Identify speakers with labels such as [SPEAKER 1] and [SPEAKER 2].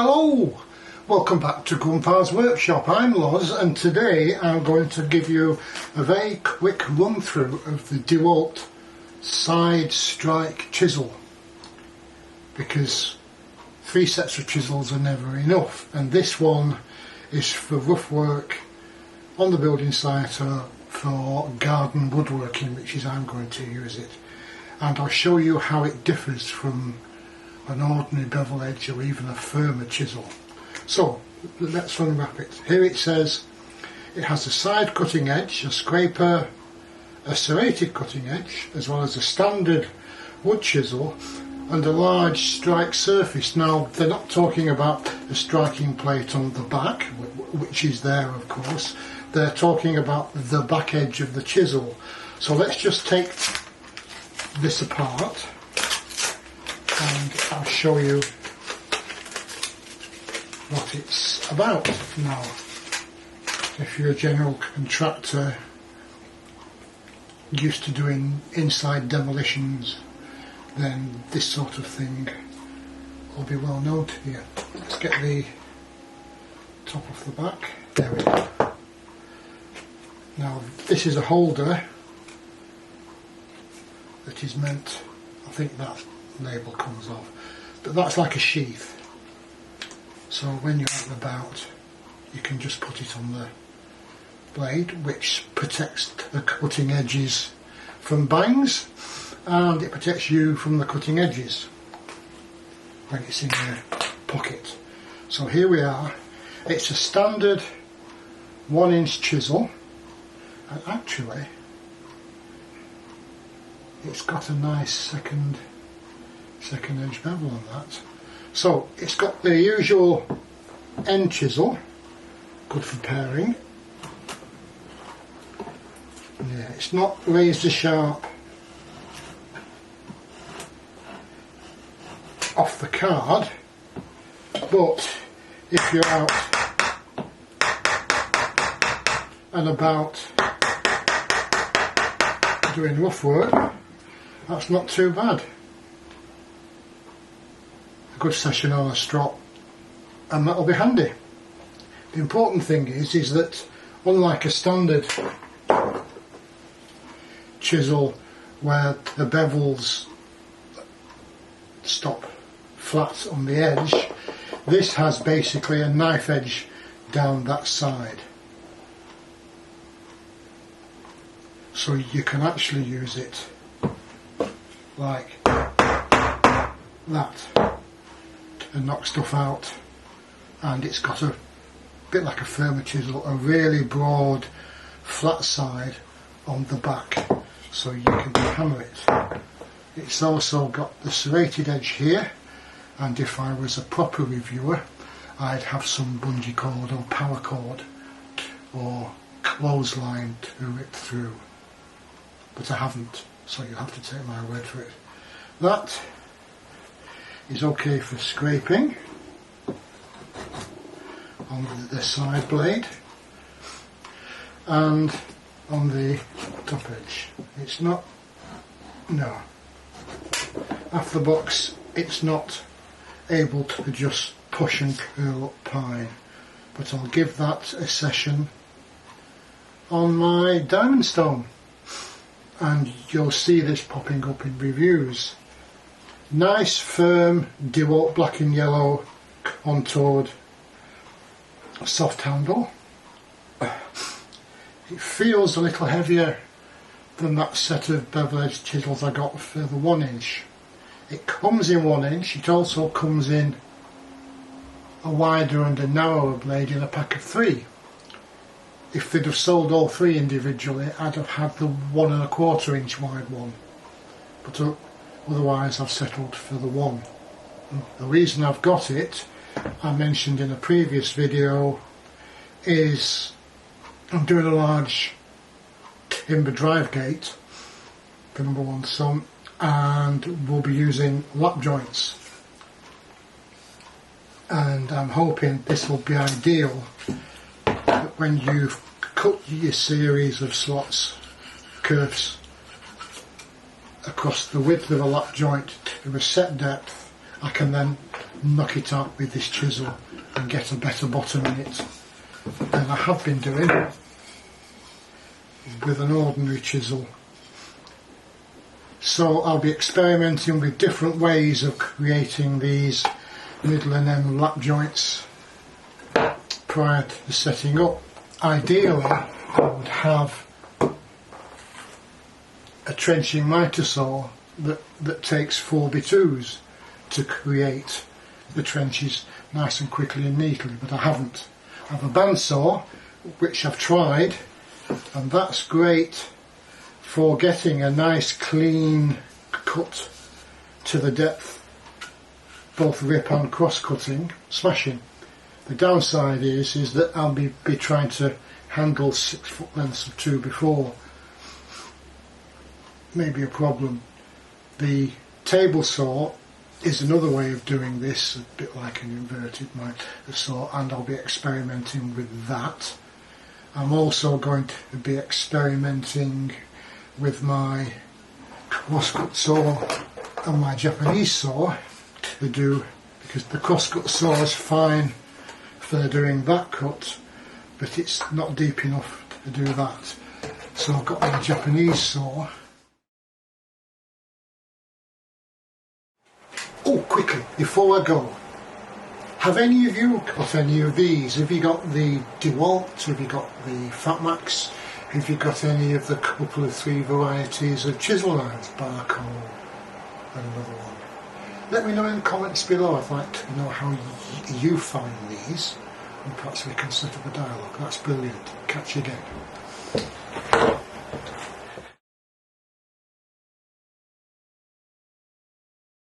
[SPEAKER 1] Hello! Welcome back to Grandpa's Workshop. I'm Loz, and today I'm going to give you a very quick run through of the Dewalt side strike chisel, because 3 sets of chisels are never enough, and this one is for rough work on the building site or for garden woodworking, which is how I'm going to use it. And I'll show you how it differs from an ordinary bevel edge or even a firmer chisel. So let's unwrap it. Here it says it has a side cutting edge, a scraper, a serrated cutting edge, as well as a standard wood chisel and a large strike surface. Now they're not talking about a striking plate on the back, which is there of course. They're talking about the back edge of the chisel. So let's just take this apart and I'll show you what it's about. Now, if you're a general contractor used to doing inside demolitions, then this sort of thing will be well known to you. Let's get the top off the back. There we go. Now this is a holder that is meant, I think that label comes off, but that's like a sheath, so when you're out and about you can just put it on the blade, which protects the cutting edges from bangs, and it protects you from the cutting edges when it's in your pocket. So here we are. It's a standard 1-inch chisel, and actually it's got a nice second edge bevel on that. So it's got the usual end chisel, good for paring. Yeah, it's not razor sharp off the card, but if you're out and about doing rough work, that's not too bad. A good session on a strop and that'll be handy. The important thing is that unlike a standard chisel where the bevels stop flat on the edge, this has basically a knife edge down that side. So you can actually use it like that and knock stuff out, and it's got a bit like a firmer chisel, a really broad flat side on the back, so you can hammer it. It's also got the serrated edge here, and if I was a proper reviewer I'd have some bungee cord or power cord or clothesline to it through, but I haven't, so you'll have to take my word for it. That is okay for scraping on the side blade and on the top edge. It's not, no, off the box it's not able to just push and curl up pine, but I'll give that a session on my diamond stone and you'll see this popping up in reviews. Nice firm Dewalt black and yellow contoured soft handle. It feels a little heavier than that set of bevel edge chisels I got for the 1-inch. It comes in 1-inch, it also comes in a wider and a narrower blade in a pack of 3. If they'd have sold all 3 individually, I'd have had the 1 1/4 inch wide one, but otherwise I've settled for the 1. And the reason I've got it, I mentioned in a previous video, is I'm doing a large timber drive gate for number 1 son, and we'll be using lap joints, and I'm hoping this will be ideal when you've cut your series of slots, curves across the width of a lap joint to a set depth. I can then knock it out with this chisel and get a better bottom in it than I have been doing with an ordinary chisel. So I'll be experimenting with different ways of creating these middle and end lap joints prior to the setting up. Ideally I would have a trenching miter saw that takes 4x2s to create the trenches nice and quickly and neatly, but I haven't. I have a bandsaw which I've tried, and that's great for getting a nice clean cut to the depth, both rip and cross cutting, smashing. The downside is that I'll be trying to handle 6 foot lengths of 2x4. Maybe a problem. The table saw is another way of doing this, a bit like an inverted miter saw, and I'll be experimenting with that. I'm also going to be experimenting with my crosscut saw and my Japanese saw to do, because the crosscut saw is fine for doing that cut, but it's not deep enough to do that. So I've got my Japanese saw. Oh, quickly, before I go, have any of you got any of these? Have you got the Dewalt? Have you got the Fatmax? Have you got any of the couple of 3 varieties of chisel-knives, Barco and another one? Let me know in the comments below. I'd like to know how you find these, and perhaps we can set up a dialogue. That's brilliant. Catch you again.